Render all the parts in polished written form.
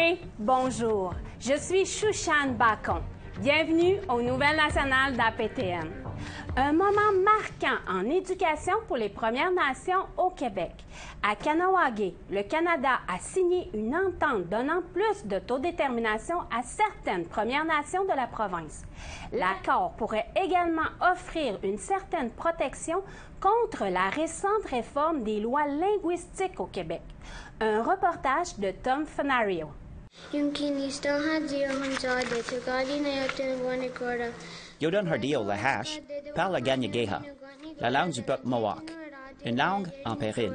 Oui, bonjour. Je suis Chouchane Bacon. Bienvenue aux Nouvelles nationales d'APTN. Un moment marquant en éducation pour les Premières Nations au Québec. À Kahnawake, le Canada a signé une entente donnant plus d'autodétermination à certaines Premières Nations de la province. L'accord pourrait également offrir une certaine protection contre la récente réforme des lois linguistiques au Québec. Un reportage de Tom Fenario. Yodan Hardeo Lahash parle le Ganyagéha, la langue du peuple Mohawk, une langue en péril.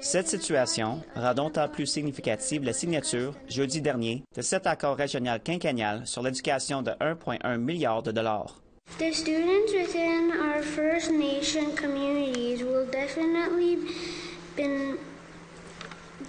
Cette situation rend d'autant plus significative la signature, jeudi dernier, de cet accord régional quinquennal sur l'éducation de 1,1 milliard de dollars. The students within our First Nation communities will definitely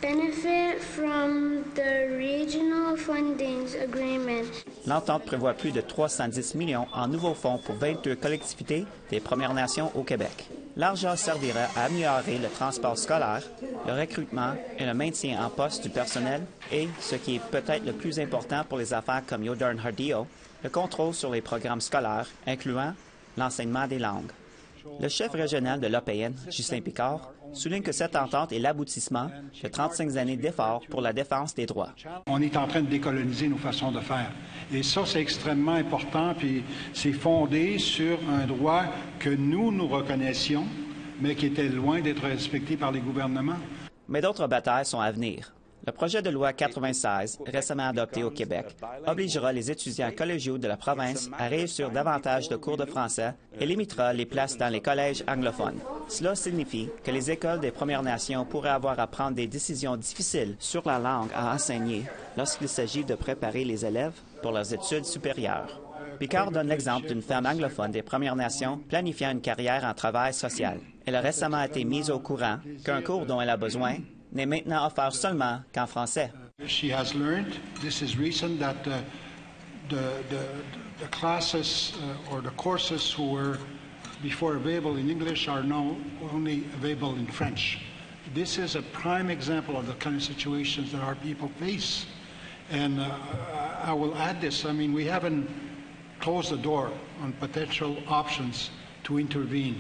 benefit from the regional funding agreement. L'entente prévoit plus de 310 millions en nouveaux fonds pour 22 collectivités des Premières Nations au Québec. L'argent servira à améliorer le transport scolaire, le recrutement et le maintien en poste du personnel et, ce qui est peut-être le plus important pour les affaires comme Yodan Hardeo, le contrôle sur les programmes scolaires, incluant l'enseignement des langues. Le chef régional de l'APN, Justin Picard, souligne que cette entente est l'aboutissement de 35 années d'efforts pour la défense des droits. On est en train de décoloniser nos façons de faire. Et ça, c'est extrêmement important, puis c'est fondé sur un droit que nous reconnaissions, mais qui était loin d'être respecté par les gouvernements. Mais d'autres batailles sont à venir. Le projet de loi 96, récemment adopté au Québec, obligera les étudiants collégiaux de la province à réussir davantage de cours de français et limitera les places dans les collèges anglophones. Cela signifie que les écoles des Premières Nations pourraient avoir à prendre des décisions difficiles sur la langue à enseigner lorsqu'il s'agit de préparer les élèves pour leurs études supérieures. Picard donne l'exemple d'une femme anglophone des Premières Nations planifiant une carrière en travail social. Elle a récemment été mise au courant qu'un cours dont elle a besoin n'est maintenant offert seulement qu'en français. She has learned, this is recent, that the classes or the courses who were before available in English are now only available in French. This is a prime example of the kind of situations that our people face. And I will add this, I mean, we haven't closed the door on potential options to intervene.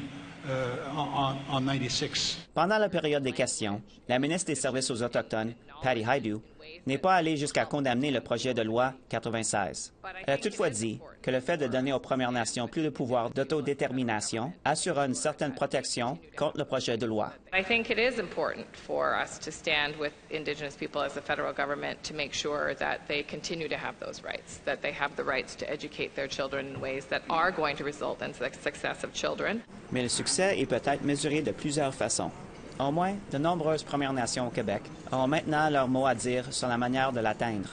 On 96. Pendant la période des questions, la ministre des Services aux Autochtones, Patty Hajdu, n'est pas allée jusqu'à condamner le projet de loi 96. Elle a toutefois dit que le fait de donner aux Premières Nations plus de pouvoir d'autodétermination assurera une certaine protection contre le projet de loi. I think it is important for us to stand with Indigenous people as the federal government to make sure that they continue to have those rights, that they have the rights to educate their children in ways that are going to result in the success of children. Mais le succès est peut-être mesuré de plusieurs façons. Au moins, de nombreuses Premières Nations au Québec auront maintenant leur mot à dire sur la manière de l'atteindre.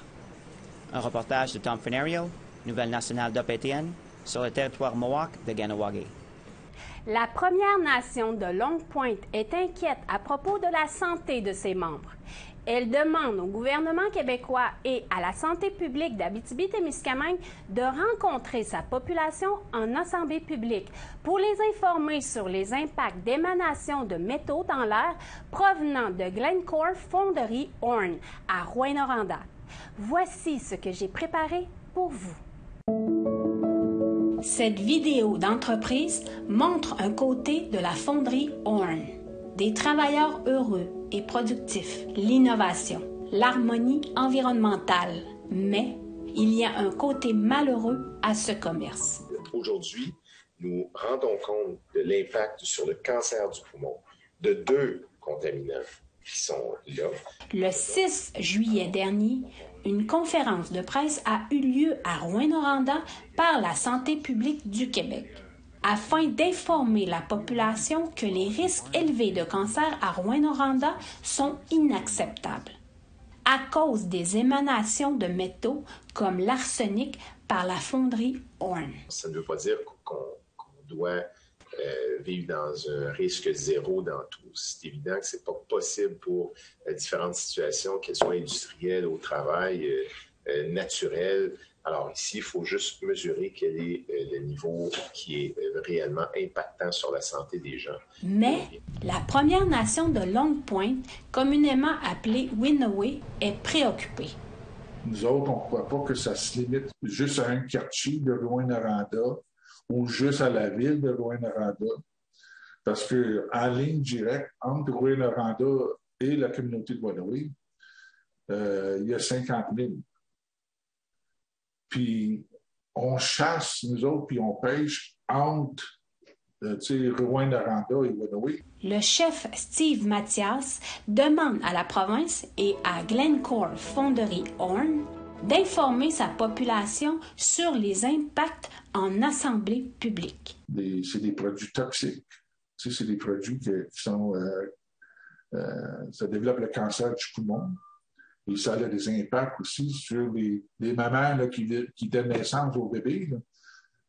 Un reportage de Tom Fenario, Nouvelle nationale d'APTN, sur le territoire Mohawk de Kahnawake. La Première Nation de Longue Pointe est inquiète à propos de la santé de ses membres. Elle demande au gouvernement québécois et à la santé publique d'Abitibi-Témiscamingue de rencontrer sa population en assemblée publique pour les informer sur les impacts d'émanation de métaux dans l'air provenant de Glencore Fonderie Horn à Rouyn-Noranda. Voici ce que j'ai préparé pour vous. Cette vidéo d'entreprise montre un côté de la fonderie Horn. Des travailleurs heureux et productifs, l'innovation, l'harmonie environnementale. Mais il y a un côté malheureux à ce commerce. Aujourd'hui, nous rendons compte de l'impact sur le cancer du poumon de 2 contaminants qui sont là. Le 6 juillet dernier, une conférence de presse a eu lieu à Rouyn-Noranda par la Santé publique du Québec, afin d'informer la population que les risques élevés de cancer à Rouyn-Noranda sont inacceptables à cause des émanations de métaux comme l'arsenic par la fonderie Horn. Ça ne veut pas dire qu'on doit vivre dans un risque zéro dans tout. C'est évident que c'est pas possible pour différentes situations, qu'elles soient industrielles, au travail, naturelles. Alors ici, il faut juste mesurer quel est le niveau qui est réellement impactant sur la santé des gens. Mais la Première Nation de Longue Pointe, communément appelée Winaway, est préoccupée. Nous autres, on ne croit pas que ça se limite juste à un quartier de Rouyn-Noranda ou juste à la ville de Rouyn-Noranda. Parce qu'en ligne directe, entre Rouyn-Noranda et la communauté de Odaoué, il y a 50 000. Puis on chasse, nous autres, puis on pêche entre Rouyn-Noranda et Odaoué. Le chef Steve Mathias demande à la province et à Glencore Fonderie Horn d'informer sa population sur les impacts en assemblée publique. C'est des produits toxiques. C'est des produits qui sont... ça développe le cancer du poumon. Et ça a des impacts aussi sur les mamans là, qui donnent naissance aux bébés. Là.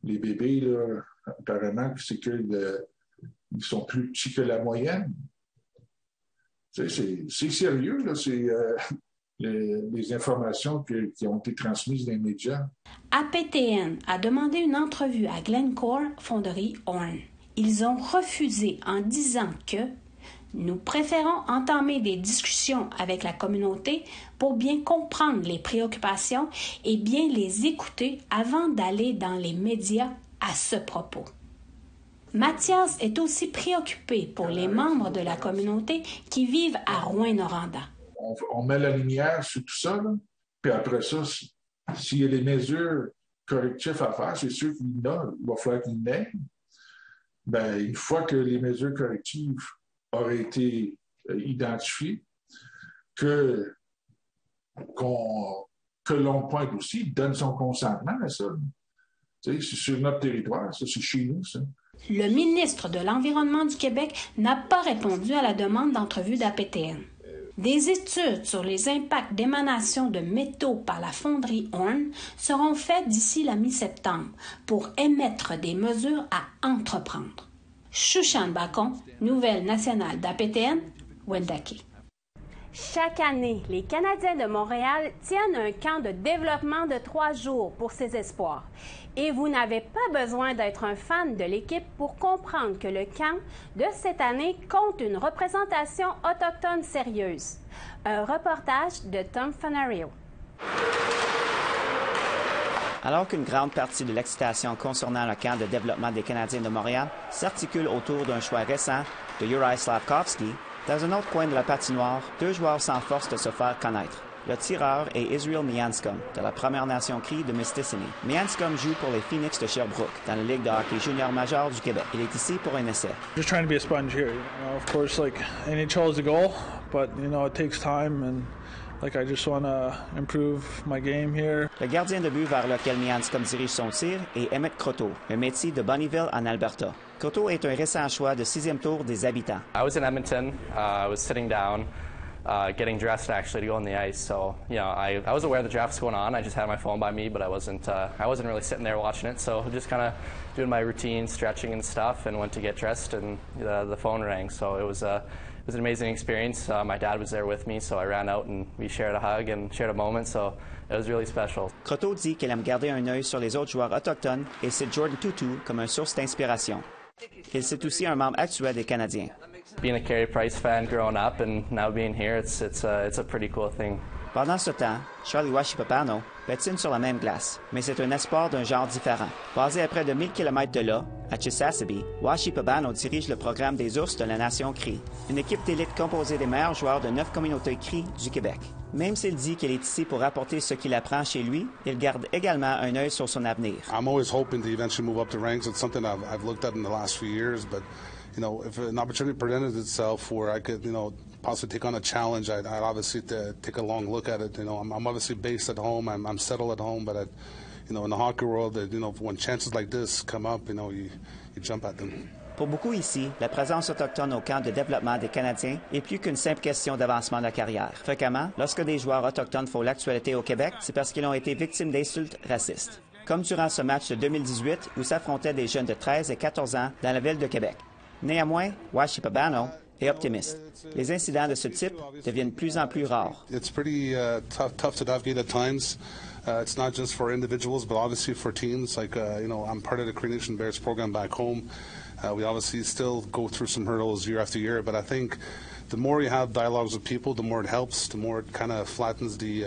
Les bébés, là, apparemment, c'est qu'ils sont plus petits que la moyenne. C'est sérieux, là. C'est les informations qui ont été transmises dans les médias. APTN a demandé une entrevue à Glencore Fonderie Horn. Ils ont refusé en disant que nous préférons entamer des discussions avec la communauté pour bien comprendre les préoccupations et bien les écouter avant d'aller dans les médias à ce propos. Mathias est aussi préoccupé pour les membres de la communauté qui vivent à Rouyn-Noranda. On met la lumière sur tout ça, là. Puis après ça, s'il y a des mesures correctives à faire, c'est sûr qu'il va falloir qu'il y en ait. Ben, une fois que les mesures correctives auraient été identifiées, que l'on pointe aussi, donne son consentement à ça. C'est sur notre territoire, ça, c'est chez nous, ça. Le ministre de l'Environnement du Québec n'a pas répondu à la demande d'entrevue d'APTN. Des études sur les impacts d'émanation de métaux par la fonderie Horn seront faites d'ici la mi-septembre pour émettre des mesures à entreprendre. Shushan Bacon, Nouvelle nationale d'APTN, Wendake. Chaque année, les Canadiens de Montréal tiennent un camp de développement de 3 jours pour ses espoirs. Et vous n'avez pas besoin d'être un fan de l'équipe pour comprendre que le camp de cette année compte une représentation autochtone sérieuse. Un reportage de Tom Fanario. Alors qu'une grande partie de l'excitation concernant le camp de développement des Canadiens de Montréal s'articule autour d'un choix récent de Juraj Slafkovský, dans un autre coin de la patinoire, 2 joueurs s'enforcent de se faire connaître. Le tireur est Israel Mianscom, de la Première Nation Cree de Mistissini. Mianscom joue pour les Phoenix de Sherbrooke, dans la Ligue de hockey junior major du Québec. Il est ici pour un essai. Just trying to be a sponge here. Of course, NHL is the goal, but it takes time and I just want to improve my game here. Le gardien de but vers lequel Mianscom dirige son tir est Emmett Croteau, un métier de Bonnyville en Alberta. Croteau est un récent choix de 6e tour des habitants. I was in Edmonton. I was sitting down, getting dressed actually to go on the ice. So, I was aware the draft was going on. I just had my phone by me, but I wasn't really sitting there watching it. So, just kind of doing my routine, stretching and stuff, and went to get dressed, and the phone rang. So it was an amazing experience. My dad was there with me, so I ran out and we shared a hug and shared a moment. So it was really special. Croteau dit qu'il aime garder un œil sur les autres joueurs autochtones et cite Jordan Tootoo comme une source d'inspiration. Il cite aussi un membre actuel des Canadiens. Being a Carey Price fan growing up and now being here, it's a pretty cool thing. Pendant ce temps, Charlie Washipapano patine sur la même glace, mais c'est un espoir d'un genre différent. Basé à près de 1000 km de là, à Chisasibi, Washipapano dirige le programme des ours de la Nation Cree, une équipe d'élite composée des meilleurs joueurs de 9 communautés Cree du Québec. Même s'il dit qu'il est ici pour apporter ce qu'il apprend chez lui, il garde également un œil sur son avenir. I'm always hoping to eventually move up the ranks. It's something I've looked at in the last few years, but if an opportunity presented itself where I could, possibly take on a challenge, I'd obviously take a long look at it. I'm obviously based at home. I'm settled at home, but in the hockey world, when chances like this come up, you jump at them. Pour beaucoup ici, la présence autochtone au camp de développement des Canadiens est plus qu'une simple question d'avancement de la carrière. Fréquemment, lorsque des joueurs autochtones font l'actualité au Québec, c'est parce qu'ils ont été victimes d'insultes racistes. Comme durant ce match de 2018 où s'affrontaient des jeunes de 13 et 14 ans dans la ville de Québec. Néanmoins, Washipapano est optimiste. Les incidents de ce type deviennent de plus en plus rares. It's pretty tough to navigate at times. It's not just for individuals, but obviously for teams. I'm part of the Cree Nation Bears program back home. We obviously still go through some hurdles year after year, but I think the more you have dialogues with people, the more it helps, the more it kind of flattens the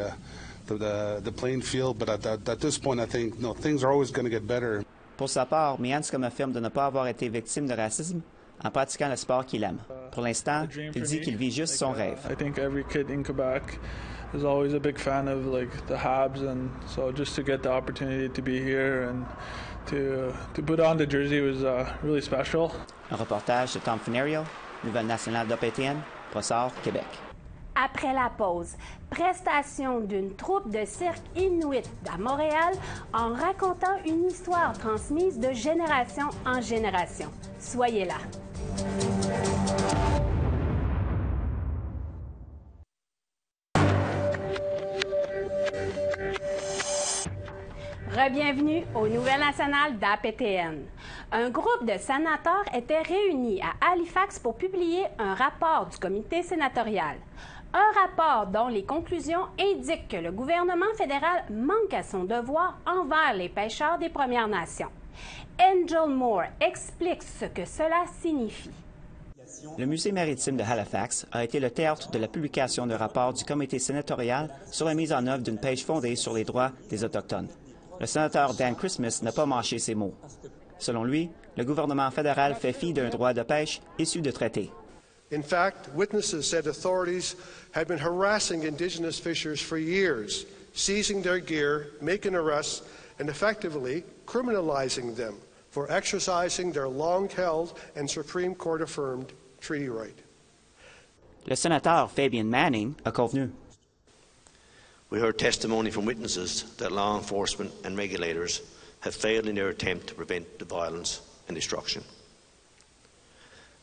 the playing field. But at this point, I think things are always going to get better. Pour sa part, Mianskam affirme de ne pas avoir été victime de racisme en pratiquant le sport qu'il aime. Pour l'instant, il dit qu'il vit juste son rêve. I think every kid in Quebec is always a big fan of the Habs, and so just to get the opportunity to be here and to put on the jersey was really special. Un reportage de Tom Fenerio, Nouvelle nationale d'OPTN, Brossard, Québec. Après la pause, prestation d'une troupe de cirque inuit à Montréal en racontant une histoire transmise de génération en génération. Soyez là. Bienvenue aux Nouvelles nationales d'APTN. Un groupe de sénateurs était réuni à Halifax pour publier un rapport du comité sénatorial. Un rapport dont les conclusions indiquent que le gouvernement fédéral manque à son devoir envers les pêcheurs des Premières Nations. Angel Moore explique ce que cela signifie. Le Musée maritime de Halifax a été le théâtre de la publication d'un rapport du comité sénatorial sur la mise en œuvre d'une pêche fondée sur les droits des Autochtones. Le sénateur Dan Christmas n'a pas mâché ses mots. Selon lui, le gouvernement fédéral fait fi d'un droit de pêche issu de traités. In fact, witnesses said authorities had been harassing Indigenous fishers for years, seizing their gear, making arrests, and effectively criminalizing them for exercising their long-held and Supreme Court-affirmed treaty right. Le sénateur Fabian Manning a convenu. We heard testimony from witnesses that law enforcement and regulators have failed in their attempt to prevent the violence and destruction.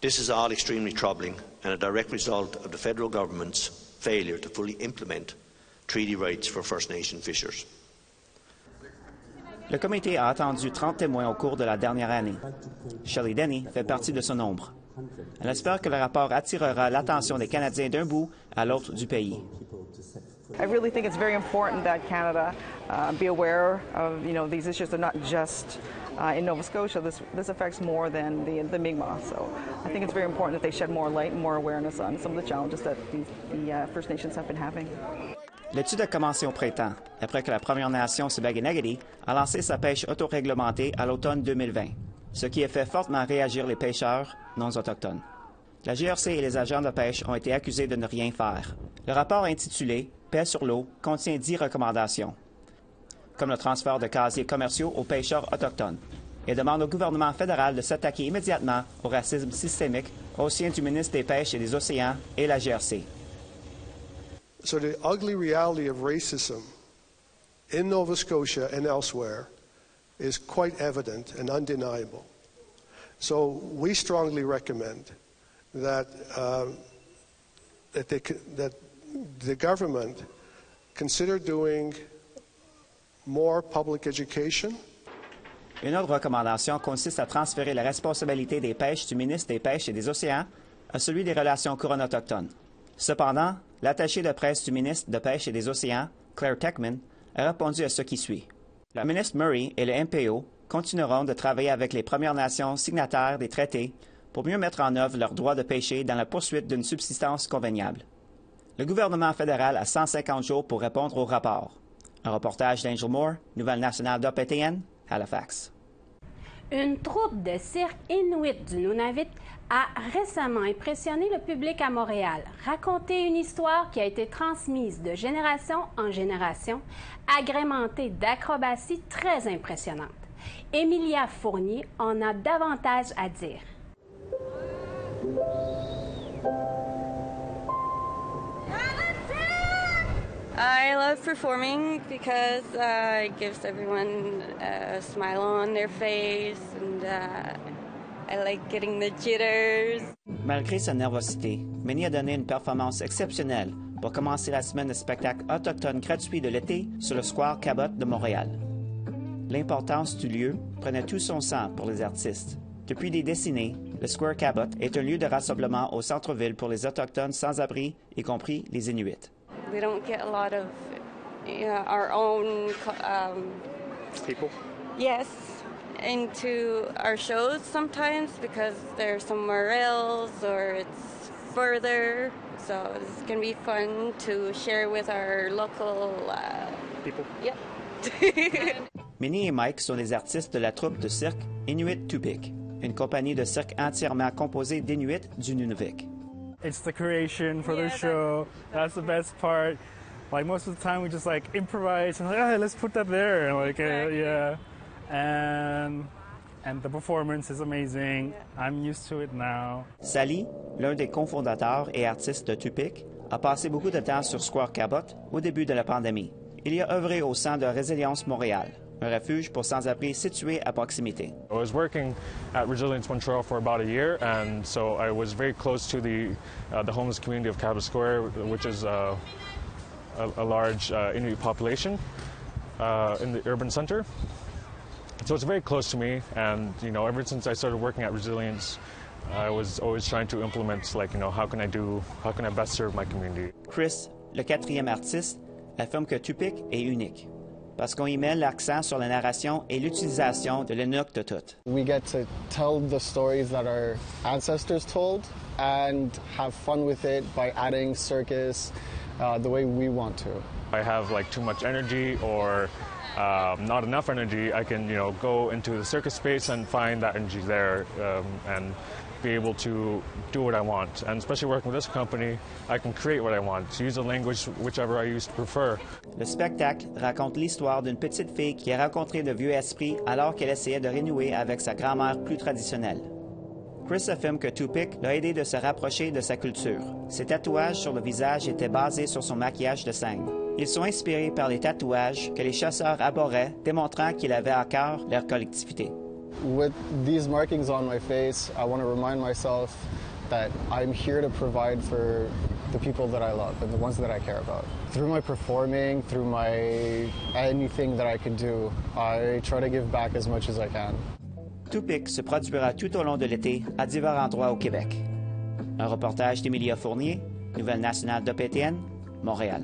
This is all extremely troubling and a direct result of the federal government's failure to fully implement treaty rights for First Nation fishers. Le comité a attendu 30 témoins au cours de la dernière année. Shelley Denny fait partie de ce nombre. Elle espère que le rapport attirera l'attention des Canadiens d'un bout à l'autre du pays. I really think it's very important that Canada be aware of, these issues. They're not just in Nova Scotia. This affects more than the Mi'kmaq. So I think it's very important that they shed more light and more awareness on some of the challenges that the First Nations have been having. L'étude a commencé au printemps, après que la Première Nation Sipekne'katik a lancé sa pêche autoréglementée à l'automne 2020, ce qui a fait fortement réagir les pêcheurs non autochtones. La GRC et les agents de pêche ont été accusés de ne rien faire. Le rapport intitulé « Paix sur l'eau » contient 10 recommandations, comme le transfert de casiers commerciaux aux pêcheurs autochtones, et demande au gouvernement fédéral de s'attaquer immédiatement au racisme systémique au sein du ministre des Pêches et des Océans et la GRC. So the ugly reality of racism in Nova Scotia and elsewhere is quite evident and undeniable. So we strongly recommend that the government consider doing more public education. Une autre recommandation consiste à transférer la responsabilité des pêches du ministre des Pêches et des Océans à celui des relations couronnes autochtones. Cependant, l'attaché de presse du ministre de Pêche et des Océans, Claire Techman, a répondu à ce qui suit. Le ministre Murray et le MPO continueront de travailler avec les Premières Nations signataires des traités pour mieux mettre en œuvre leur droit de pêcher dans la poursuite d'une subsistance convenable. Le gouvernement fédéral a 150 jours pour répondre au rapport. Un reportage d'Angel Moore, Nouvelle nationale d'OPTN, Halifax. Une troupe de cirque inuit du Nunavut a récemment impressionné le public à Montréal, raconté une histoire qui a été transmise de génération en génération, agrémentée d'acrobaties très impressionnantes. Emilia Fournier en a davantage à dire. I love performing because it gives everyone a smile on their face, and I like getting the jitters. Malgré sa nervosité, Minnie a donné une performance exceptionnelle pour commencer la semaine de spectacle autochtone gratuit de l'été sur le Square Cabot de Montréal. L'importance du lieu prenait tout son sens pour les artistes. Depuis des décennies, le Square Cabot est un lieu de rassemblement au centre-ville pour les Autochtones sans-abri, y compris les Inuits. We don't get a lot of our own people. Yes, into our shows sometimes because they're somewhere else or it's further. So it's going to be fun to share with our local people. Yep. Minnie et Mike sont des artistes de la troupe de cirque Inuit Tupik, une compagnie de cirque entièrement composée d'Inuits du Nunavik. It's the creation for the show. That's the best part. Like most of the time, we just like improvise and like, oh, let's put that there. And like, yeah, and the performance is amazing. I'm used to it now. Sally, l'un des cofondateurs et artistes de Tupik, a passé beaucoup de temps sur Square Cabot au début de la pandémie. Il y a œuvré au Centre de résilience Montréal, un refuge pour sans-abri situé à proximité. I was working at Resilience Montreal for about a year, and so I was very close to the homeless community of Cabot Square, which is a large Inuit population in the urban center. So it's very close to me, and ever since I started working at Resilience, I was always trying to implement, how can I best serve my community. Chris, le quatrième artiste, affirme que Tupik est unique, parce qu'on y met l'accent sur la narration et l'utilisation de l'Inuktitut. We get to tell the stories that our ancestors told and have fun with it by adding circus the way we want to. I have too much energy or not enough energy, I can go into the circus space and find that energy there and be able to do what I want. And especially working with this company, I can create what I want, use a language whichever I used to prefer. Le spectacle raconte l'histoire d'une petite fille qui a rencontré de vieux esprits alors qu'elle essayait de renouer avec sa grand-mère plus traditionnelle. Chris affirme que Tupik l'a aidé de se rapprocher de sa culture. Ses tatouages sur le visage étaient basés sur son maquillage de scène. Ils sont inspirés par les tatouages que les chasseurs abhorraient, démontrant qu'ils avaient à cœur leur collectivité. With these markings on my face, I want to remind myself that I'm here to provide for the people that I love and the ones that I care about. Through my performing, through anything that I can do, I try to give back as much as I can. Tupik se produira tout au long de l'été à divers endroits au Québec. Un reportage d'Emilia Fournier, Nouvelle nationale d'OPTN, Montréal.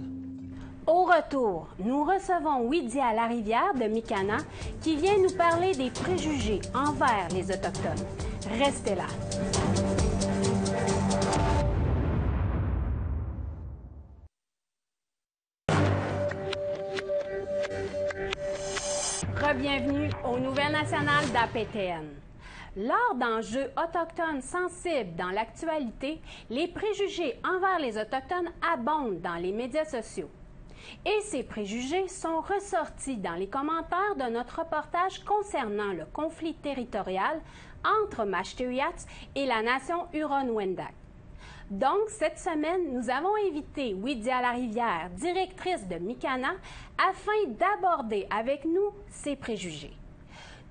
Au retour, nous recevons Widia Larivière de Mikana qui vient nous parler des préjugés envers les Autochtones. Restez là. Bienvenue aux Nouvelles nationales d'APTN. Lors d'enjeux autochtones sensibles dans l'actualité, les préjugés envers les Autochtones abondent dans les médias sociaux. Et ces préjugés sont ressortis dans les commentaires de notre reportage concernant le conflit territorial entre Mashteuiatsi et la nation Huron-Wendat. Donc, cette semaine, nous avons invité Widia Larivière, directrice de Mikana, afin d'aborder avec nous ces préjugés.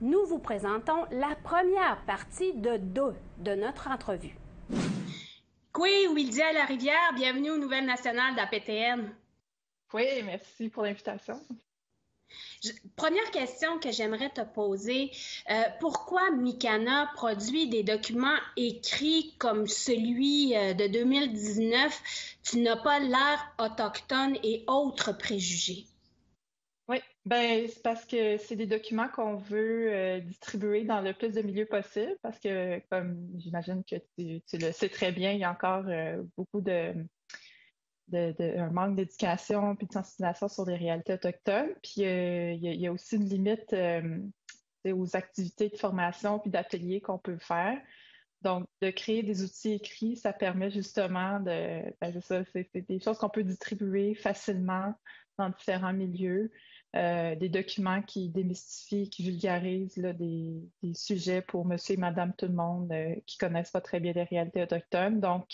Nous vous présentons la première partie de 2 de notre entrevue. Oui, Widia Larivière, bienvenue aux Nouvelles nationales d'APTN. Oui, merci pour l'invitation. Première question que j'aimerais te poser, pourquoi Mikana produit des documents écrits comme celui de 2019, Tu n'as pas l'air autochtone et autres préjugés? Oui, ben c'est parce que c'est des documents qu'on veut distribuer dans le plus de milieux possible, parce que, comme j'imagine que tu le sais très bien, il y a encore beaucoup un manque d'éducation puis de sensibilisation sur les réalités autochtones. Puis il y a aussi une limite aux activités de formation puis d'ateliers qu'on peut faire. Donc, de créer des outils écrits, ça permet justement c'est des choses qu'on peut distribuer facilement dans différents milieux, des documents qui démystifient, qui vulgarisent là, des sujets pour monsieur et madame tout le monde qui connaissent pas très bien les réalités autochtones. Donc,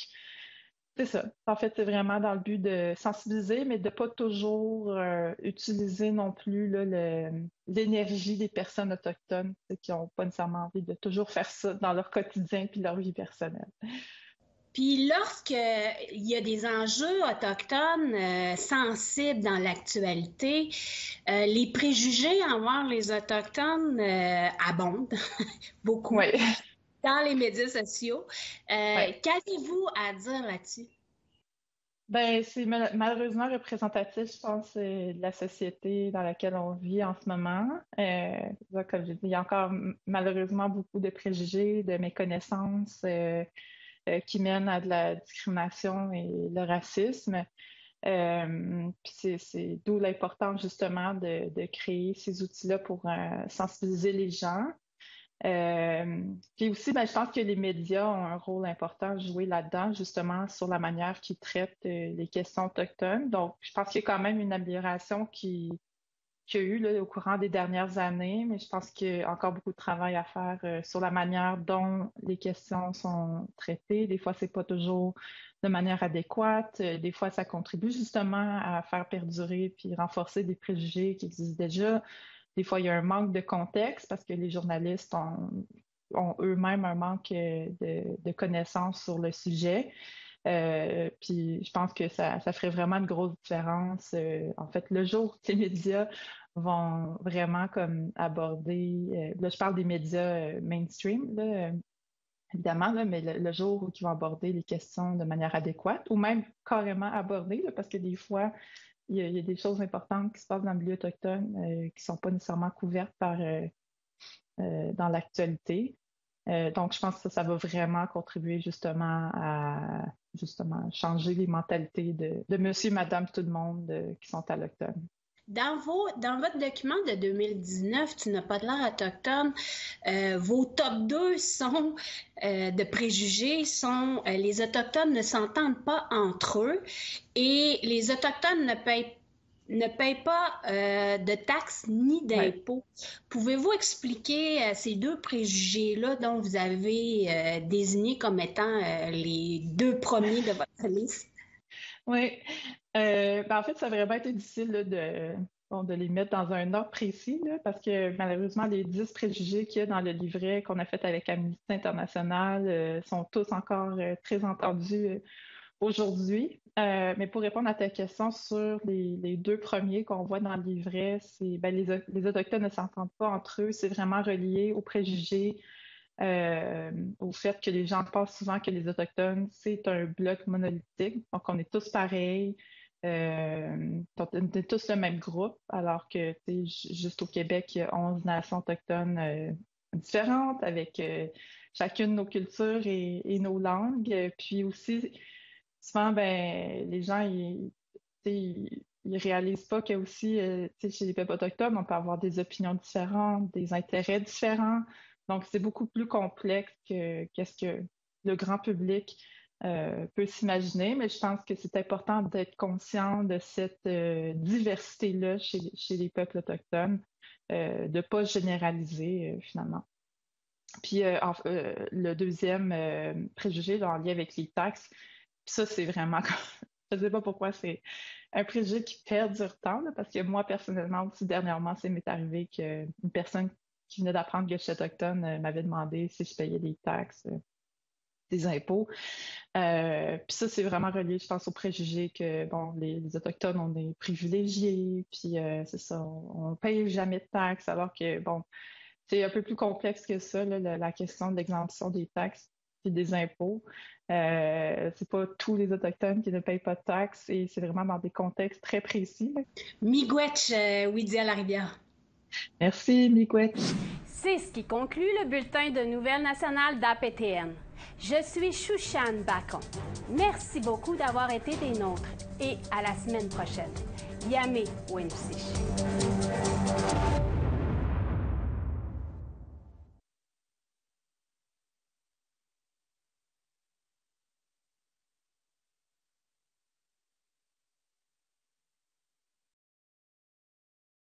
c'est ça. En fait, c'est vraiment dans le but de sensibiliser, mais de pas toujours utiliser non plus là, l'énergie des personnes autochtones qui n'ont pas nécessairement envie de toujours faire ça dans leur quotidien puis leur vie personnelle. Puis lorsqu'il y a des enjeux autochtones sensibles dans l'actualité, les préjugés envers les Autochtones abondent beaucoup. Oui. Dans les médias sociaux. Qu'avez-vous à dire là-dessus? Ben, c'est malheureusement représentatif, je pense, de la société dans laquelle on vit en ce moment. Comme je dis, il y a encore malheureusement beaucoup de préjugés, de méconnaissances qui mènent à de la discrimination et le racisme. Puis c'est d'où l'importance justement de créer ces outils-là pour sensibiliser les gens. Puis aussi, je pense que les médias ont un rôle important à jouer là-dedans, justement, sur la manière qu'ils traitent les questions autochtones. Donc, je pense qu'il y a quand même une amélioration qu'il y a eu là, au courant des dernières années, mais je pense qu'il y a encore beaucoup de travail à faire sur la manière dont les questions sont traitées. Des fois, c'est pas toujours de manière adéquate. Des fois, ça contribue justement à faire perdurer puis renforcer des préjugés qui existent déjà. Des fois, il y a un manque de contexte parce que les journalistes ont eux-mêmes un manque de connaissances sur le sujet. Puis je pense que ça ferait vraiment une grosse différence. En fait, le jour où les médias vont vraiment comme aborder, là je parle des médias mainstream, là, évidemment, là, mais le jour où ils vont aborder les questions de manière adéquate ou même carrément aborder, là, parce que des fois, il y a des choses importantes qui se passent dans le milieu autochtone qui ne sont pas nécessairement couvertes dans l'actualité. Donc, je pense que ça va vraiment contribuer justement à changer les mentalités de monsieur, madame, tout le monde qui sont allochtones. Dans votre document de 2019, Tu n'as pas de l'air autochtone, vos top 2 sont de préjugés sont les Autochtones ne s'entendent pas entre eux et les Autochtones ne payent pas de taxes ni d'impôts. Ouais. Pouvez-vous expliquer ces 2 préjugés-là dont vous avez désigné comme étant les 2 premiers de votre liste? Oui. En fait, ça a vraiment été difficile là, de les mettre dans un ordre précis là, parce que malheureusement, les 10 préjugés qu'il y a dans le livret qu'on a fait avec Amnesty International sont tous encore très entendus aujourd'hui. Mais pour répondre à ta question sur les 2 premiers qu'on voit dans le livret, c'est les Autochtones ne s'entendent pas entre eux. C'est vraiment relié aux préjugés, au fait que les gens pensent souvent que les Autochtones, c'est un bloc monolithique. Donc, on est tous pareils. On est tous le même groupe, alors que juste au Québec, il y a 11 nations autochtones différentes avec chacune nos cultures et nos langues. Puis aussi, souvent, les gens, ils réalisent pas que aussi, chez les peuples autochtones, on peut avoir des opinions différentes, des intérêts différents. Donc, c'est beaucoup plus complexe que qu'est-ce que le grand public peut s'imaginer, mais je pense que c'est important d'être conscient de cette diversité-là chez les peuples autochtones, de ne pas généraliser finalement. Puis le deuxième préjugé en lien avec les taxes, puis ça c'est vraiment, je ne sais pas pourquoi c'est un préjugé qui perdure tant, là, parce que moi personnellement aussi dernièrement, ça m'est arrivé qu'une personne qui venait d'apprendre que je suis autochtone m'avait demandé si je payais des taxes, des impôts. Puis ça, c'est vraiment relié, je pense, au préjugé que, les Autochtones, on est privilégiés, puis c'est ça, on paye jamais de taxes, alors que, c'est un peu plus complexe que ça, là, la question de l'exemption des taxes et des impôts. C'est pas tous les Autochtones qui ne payent pas de taxes, et c'est vraiment dans des contextes très précis. Miigwech, Widia Larivière. Merci, Miigwech. C'est ce qui conclut le bulletin de Nouvelles nationales d'APTN. Je suis Shushan Bacon. Merci beaucoup d'avoir été des nôtres et à la semaine prochaine. Yame Wenpsich.